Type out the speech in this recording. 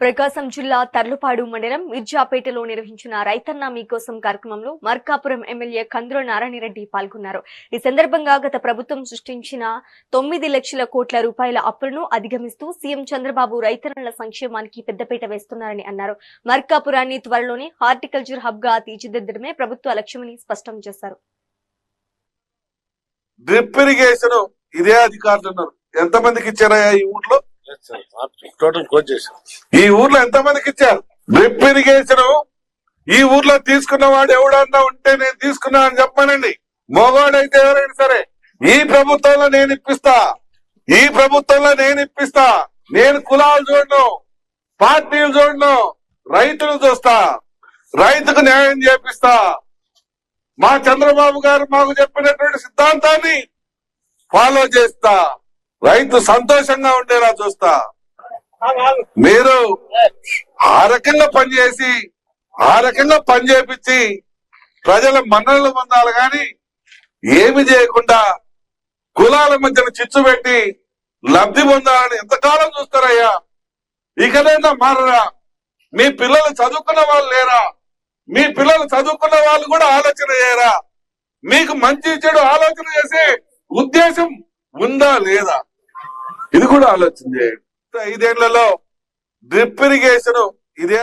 ప్రకాశం జిల్లా తర్లుపాడు మండలం మిర్జాపేటలో నిర్వహించిన రైతన్న మీకోసం కార్యక్రమంలో మార్కాపురం ఎమ్మెల్యే కందుల నారాయణరెడ్డి పాల్గొన్నారు. ఈ సందర్భంగా గత ప్రభుత్వం సృష్టించిన 9 లక్షల కోట్ల రూపాయల అప్పులను అధిగమిస్తూ సీఎం చంద్రబాబు రైతన్నల సంక్షేమానికి పెద్దపీట వేస్తున్నారని అన్నారు. మార్కాపురాన్ని త్వరలోనే హార్టికల్చర్ హబ్ గా తీర్చిదిద్దడమే ప్రభుత్వ లక్ష్యమని స్పష్టం చేశారు. డ్రిప్ ఇరిగేషన్ ఇదే అధికారులు ఉన్నారు. ఎంతమందికి ఇచ్చారా ఈ ఊర్లో? టోటల్ కోచ్ చేశారు. ఈ ఊర్లో ఎంతమందికి ఇచ్చారు డ్రిప్ ఇరిగేషన్? ఈ ఊర్లో తీసుకున్న వాడు ఎవడన్నా ఉంటే నేను తీసుకున్నా అని చెప్పానండి. మగవాడైతే ఎవరైనా సరే ఈ ప్రభుత్వంలో నేను ఇప్పిస్తా, ఈ ప్రభుత్వంలో నేను ఇప్పిస్తా. నేను కులాలు చూడను, పార్టీలు చూడను, రైతులు చూస్తా, రైతుకు న్యాయం చేపిస్తా. మా చంద్రబాబు గారు మాకు చెప్పినటువంటి సిద్ధాంతాన్ని ఫాలో చేస్తా. రైతు సంతోషంగా ఉండేలా చూస్తా. మీరు ఆ రకంగా పనిచేసి ఆ రకంగా పనిచేపించి ప్రజల మన్ననలు పొందాలి గాని ఏమి చేయకుండా కులాల మధ్యన చిచ్చు పెట్టి లబ్ధి పొందాలని ఎంతకాలం చూస్తారయ్యా? ఇకనైనా మారరా? మీ పిల్లలు చదువుకున్న వాళ్ళు లేరా? మీ పిల్లలు చదువుకున్న వాళ్ళు కూడా ఆలోచన చేయరా? మీకు మంచి చెడు ఆలోచన చేసే ఉద్దేశం ఉందా లేదా? ఇది కూడా ఆలోచన చేయండి. 5 ఏళ్లలో డ్రిప్ ఇరిగేషన్ ఇదే